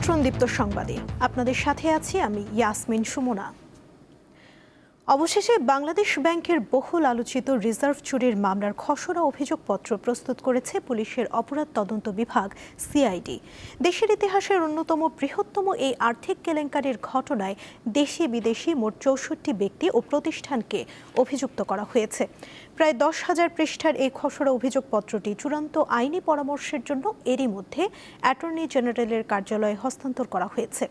আমন্ত্রণ দীপ্ত সংবাদে আপনাদের সাথে আছি আমি ইয়াসমিন সুমনা। অবশেষে বাংলাদেশ ব্যাংকের বহুল আলোচিত রিজার্ভ চুরির মামলার খসড়া অভিযোগপত্র প্রস্তুত করেছে পুলিশের অপরাধ তদন্ত বিভাগ সিআইডি। দেশের ইতিহাসের অন্যতম বৃহত্তম এই আর্থিক কেলেঙ্কারির ঘটনায় দেশি বিদেশি মোট ৬৪ ব্যক্তি ও প্রতিষ্ঠানকে অভিযুক্ত করা হয়েছে। প্রায় ১০,০০০ পৃষ্ঠার এই খসড়া অভিযোগপত্রটি চূড়ান্ত আইনি পরামর্শের জন্য এরই মধ্যে অ্যাটর্নি জেনারেলের কার্যালয়ে হস্তান্তর করা হয়েছে।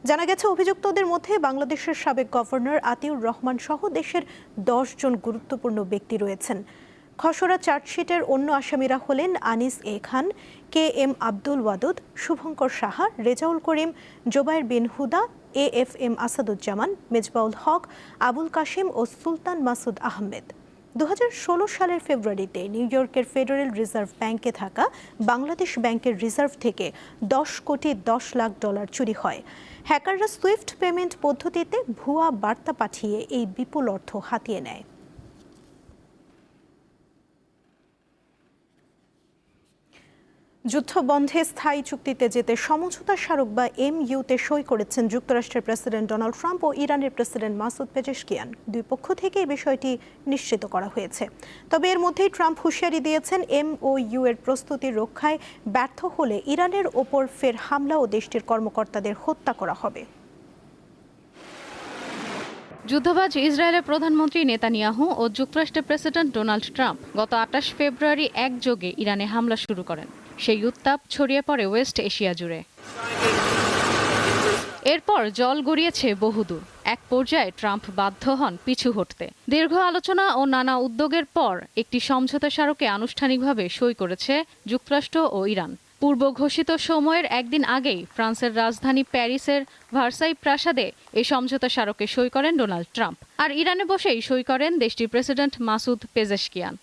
জানা গেছে, অভিযুক্তদের মধ্যে বাংলাদেশের সাবেক গভর্নর আতিউর রহমান সহ দেশের ১০ জন গুরুত্বপূর্ণ ব্যক্তি রয়েছেন। খসড়া চার্জশিটের অন্য আসামিরা হলেন আনিস এ খান, কে এম আব্দুল ওয়াদুদ, শুভঙ্কর সাহা, রেজাউল করিম, জোবায়ের বিন হুদা, AFM আসাদুজ্জামান, মেজবাউল হক, আবুল কাশিম ও সুলতান মাসুদ আহমেদ। ২০১৬ সালের ফেব্রুয়ারিতে নিউ ইয়র্কের ফেডারেল রিজার্ভ ব্যাংকে থাকা বাংলাদেশ ব্যাংকের রিজার্ভ থেকে $10,10,00,000 চুরি হয়। হ্যাকাররা সুইফট পেমেন্ট পদ্ধতিতে ভুয়া বার্তা পাঠিয়ে এই বিপুল অর্থ হাতিয়ে নেয়। যুদ্ধবন্ধে স্থায়ী চুক্তিতে যেতে সমঝোতা স্মারক বা MOUতে সই করেছেন যুক্তরাষ্ট্রের প্রেসিডেন্ট ডোনাল্ড ট্রাম্প ও ইরানের প্রেসিডেন্ট মাসুদ পেজেশকিয়ান। দুই পক্ষ থেকে এই বিষয়টি নিশ্চিত করা হয়েছে। তবে এর মধ্যেই ট্রাম্প হুঁশিয়ারি দিয়েছেন, MOU এর প্রস্তুতি রক্ষায় ব্যর্থ হলে ইরানের ওপর ফের হামলা ও দেশটির কর্মকর্তাদের হত্যা করা হবে। যুদ্ধবাজ ইসরায়েলের প্রধানমন্ত্রী নেতানিয়াহু ও যুক্তরাষ্ট্রের প্রেসিডেন্ট ডোনাল্ড ট্রাম্প গত ২৮ ফেব্রুয়ারি একযোগে ইরানে হামলা শুরু করেন। সেই উত্তাপ ছড়িয়ে পড়ে ওয়েস্ট এশিয়া জুড়ে। এরপর জল গড়িয়েছে বহুদূর। এক পর্যায়ে ট্রাম্প বাধ্য হন পিছু হটতে। দীর্ঘ আলোচনা ও নানা উদ্যোগের পর একটি সমঝোতা স্মারকে আনুষ্ঠানিকভাবে সই করেছে যুক্তরাষ্ট্র ও ইরান। পূর্ব ঘোষিত সময়ের একদিন আগেই ফ্রান্সের রাজধানী প্যারিসের ভার্সাই প্রাসাদে এই সমঝোতা স্মারকে সই করেন ডোনাল্ড ট্রাম্প। আর ইরানে বসেই সই করেন দেশটির প্রেসিডেন্ট মাসুদ পেজেশকিয়ান।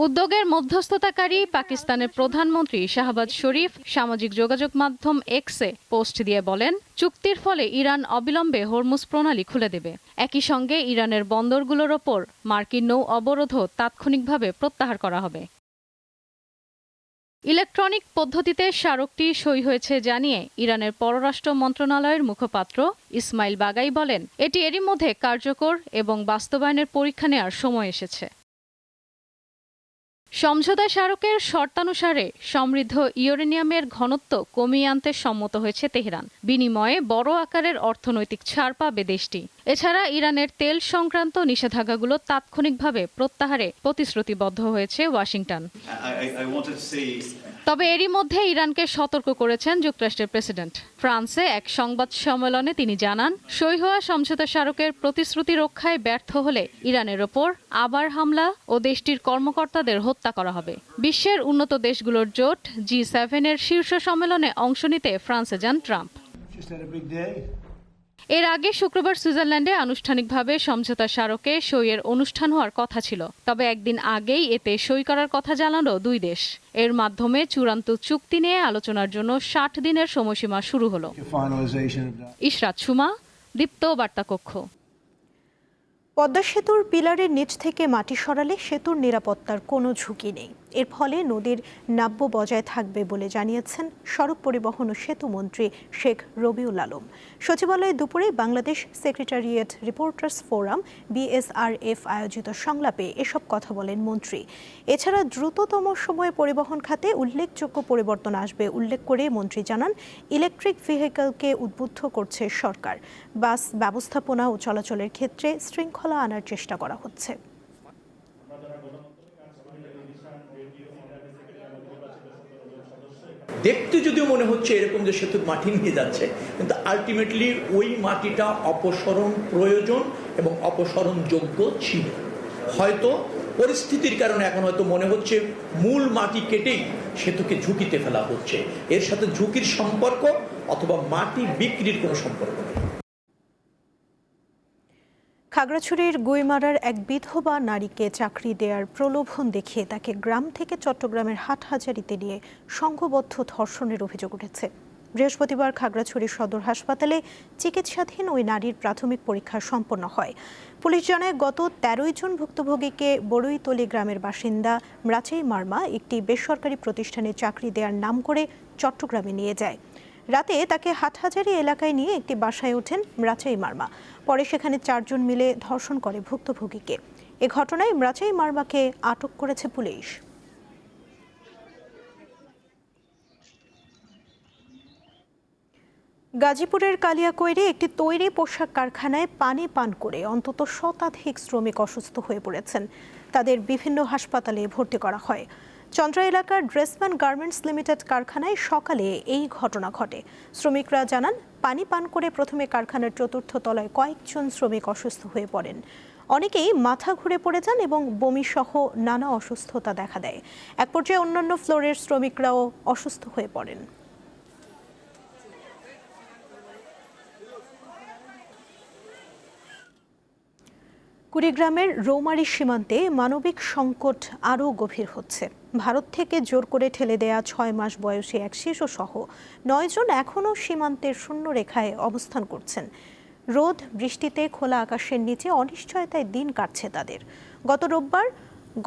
উদ্যোগের মধ্যস্থতাকারী পাকিস্তানের প্রধানমন্ত্রী শাহবাজ শরীফ সামাজিক যোগাযোগ মাধ্যম এক্সে পোস্ট দিয়ে বলেন, চুক্তির ফলে ইরান অবিলম্বে হরমুজ প্রণালী খুলে দেবে। একই সঙ্গে ইরানের বন্দরগুলোর ওপর মার্কিন নৌ অবরোধও তাৎক্ষণিকভাবে প্রত্যাহার করা হবে। ইলেকট্রনিক পদ্ধতিতে স্মারকটি সই হয়েছে জানিয়ে ইরানের পররাষ্ট্র মন্ত্রণালয়ের মুখপাত্র ইসমাইল বাগাই বলেন, এটি এরই মধ্যে কার্যকর এবং বাস্তবায়নের পরীক্ষা নেওয়ার সময় এসেছে। সমঝোতা স্মারকের শর্তানুসারে সমৃদ্ধ ইউরেনিয়ামের ঘনত্ব কমিয়ে আনতে সম্মত হয়েছে তেহরান। বিনিময়ে বড় আকারের অর্থনৈতিক ছাড় পাবে দেশটি। এছাড়া ইরানের তেল সংক্রান্ত নিষেধাজ্ঞাগুলো তাৎক্ষণিকভাবে প্রত্যাহারে প্রতিশ্রুতিবদ্ধ হয়েছে ওয়াশিংটন। তবে এরই মধ্যে ইরানকে সতর্ক করেছেন যুক্তরাষ্ট্রের প্রেসিডেন্ট। ফ্রান্সে এক সংবাদ সম্মেলনে তিনি জানান, সই হওয়া সমঝোতা স্মারকের প্রতিশ্রুতি রক্ষায় ব্যর্থ হলে ইরানের ওপর আবার হামলা ও দেশটির কর্মকর্তাদের হত্যা করা হবে। বিশ্বের উন্নত দেশগুলোর জোট G7 এর শীর্ষ সম্মেলনে অংশ নিতে ফ্রান্সে যান ট্রাম্প। এর আগে শুক্রবার সুইজারল্যান্ডে আনুষ্ঠানিকভাবে সমঝোতা স্মারকে সইয়ের অনুষ্ঠান হওয়ার কথা ছিল। তবে একদিন আগেই এতে সই করার কথা জানালো দুই দেশ। এর মাধ্যমে চূড়ান্ত চুক্তি নিয়ে আলোচনার জন্য ৬০ দিনের সময়সীমা শুরু হলো। ইশরাত সুমা, দীপ্ত বার্তা কক্ষ। পদ্মা সেতুর পিলারের নিচ থেকে মাটি সরালে সেতুর নিরাপত্তার কোনো ঝুঁকি নেই। এর ফলে নদীর নাব্য বজায় থাকবে বলে জানিয়েছেন সড়ক পরিবহন ও সেতু মন্ত্রী শেখ রবিউল আলম। সচিবালয়ে দুপুরে Bangladesh secretariat reporters forum BSRF আয়োজিত সংলাপে এসব কথা বলেন মন্ত্রী। এছাড়া দ্রুততম সময়ে পরিবহন খাতে উল্লেখযোগ্য পরিবর্তন আসবে উল্লেখ করে মন্ত্রী জানান, ইলেকট্রিক ভেহিকলকে উদ্বুদ্ধ করছে সরকার। বাস ব্যবস্থাপনা ও চলাচলের ক্ষেত্রে শৃঙ্খলা আনার চেষ্টা করা হচ্ছে। দেখতে যদিও মনে হচ্ছে এরকম যে সেতুর মাটি নিয়ে যাচ্ছে, কিন্তু আলটিমেটলি ওই মাটিটা অপসারণ প্রয়োজন এবং অপসারণযোগ্য ছিল। হয়তো পরিস্থিতির কারণে এখন হয়তো মনে হচ্ছে মূল মাটি কেটেই সেতুকে ঝুঁকিতে ফেলা হচ্ছে। এর সাথে ঝুঁকির সম্পর্ক অথবা মাটি বিক্রির কোনো সম্পর্ক নেই। খাগড়াছড়ির গুইমারার এক বিধবা নারীকে চাকরি দেওয়ার প্রলোভন দেখিয়ে তাকে গ্রাম থেকে চট্টগ্রামের হাটহাজারীতে নিয়ে সংঘবদ্ধ ধর্ষণের অভিযোগ উঠেছে। বৃহস্পতিবার খাগড়াছড়ি সদর হাসপাতালে চিকিৎসাধীন ওই নারীর প্রাথমিক পরীক্ষা সম্পন্ন হয়। পুলিশ জানায়, গত ১৩ জন ভুক্তভোগীকে বড়ইতলী গ্রামের বাসিন্দা মৃচাই মারমা একটি বেসরকারি প্রতিষ্ঠানে চাকরি দেওয়ার নাম করে চট্টগ্রামে নিয়ে যায়। রাতে তাকে হাটহাজারী এলাকায় নিয়ে একটি বাসায় ওঠেন মৃচাই মারমা। পরে সেখানে ৪ জন মিলে ধর্ষণ করে ভুক্তভোগীকে। এ ঘটনায় মৃচাই মারমাকে আটক করেছে পুলিশ। গাজীপুরের কালিয়াকৈরে একটি তৈরি পোশাক কারখানায় পানি পান করে অন্তত শতাধিক শ্রমিক অসুস্থ হয়ে পড়েছেন। তাদের বিভিন্ন হাসপাতালে ভর্তি করা হয়। চন্দ্রা এলাকার ড্রেসম্যান গার্মেন্টস লিমিটেড কারখানায় সকালে এই ঘটনা ঘটে। শ্রমিকরা জানান, পানি পান করে প্রথমে কারখানার ৪র্থ তলায় কয়েকজন শ্রমিক অসুস্থ হয়ে পড়েন। অনেকেই মাথা ঘুরে পড়ে যান এবং বমি সহ নানা অসুস্থতা দেখা দেয়। এক পর্যায়ে অন্যান্য ফ্লোরের শ্রমিকরাও অসুস্থ হয়ে পড়েন। কুড়িগ্রামের রৌমারী সীমান্তে মানবিক সংকট আরও গভীর হচ্ছে। ভারত থেকে জোর করে ঠেলে দেয়া ৬ মাস বয়সী এক শিশুসহ ৯ জন এখনও সীমান্তের শূন্যরেখায় অবস্থান করছেন। রোদ বৃষ্টিতে খোলা আকাশের নিচে অনিশ্চয়তায় দিন কাটছে তাদের। গত রোববার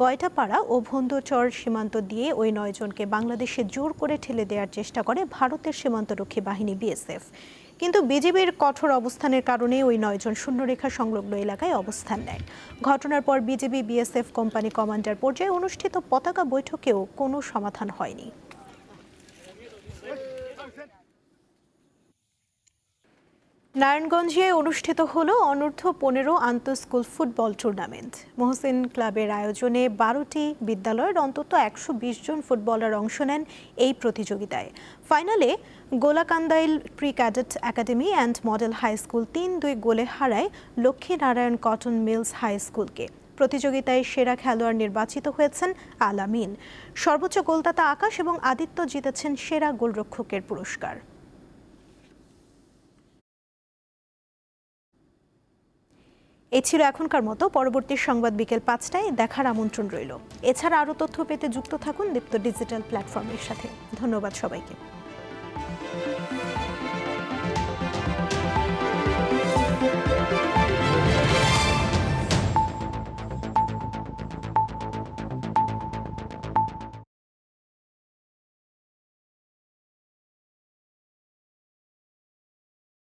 গয়টাপাড়া ও ভন্দুরচর সীমান্ত দিয়ে ওই ৯ জনকে বাংলাদেশে জোর করে ঠেলে দেওয়ার চেষ্টা করে ভারতের সীমান্তরক্ষী বাহিনী বিএসএফ। কিন্তু বিজিবির কঠোর অবস্থানের কারণে ওই ৯ জন শূন্যরেখা সংলগ্ন এলাকায় অবস্থান নেয়। ঘটনার পর বিজিবি বিএসএফ কোম্পানি কমান্ডার পর্যায়ে অনুষ্ঠিত পতাকা বৈঠকেও কোনো সমাধান হয়নি। নারায়ণগঞ্জে অনুষ্ঠিত হলো অনূর্ধ্ব ১৫ আন্তঃস্কুল ফুটবল টুর্নামেন্ট। মহসিন ক্লাবের আয়োজনে ১২টি বিদ্যালয়ের অন্তত ১২০ জন ফুটবলার অংশ নেন এই প্রতিযোগিতায়। ফাইনালে Golakandail pre cadet academy and model high school ৩-২ গোলে হারায় লক্ষ্মীনারায়ণ কটন মিলস হাই স্কুলকে। প্রতিযোগিতায় সেরা খেলোয়াড় নির্বাচিত হয়েছেন আলামিন। সর্বোচ্চ গোলদাতা আকাশ এবং আদিত্য জিতেছেন সেরা গোলরক্ষকের পুরস্কার। এই ছিল এখনকার মতো। পরবর্তী সংবাদ বিকেল ৫টায় দেখার আমন্ত্রণ রইল। এছাড়া আরও তথ্য পেতে যুক্ত থাকুন দীপ্ত ডিজিটাল প্ল্যাটফর্মের সাথে। ধন্যবাদ সবাইকে।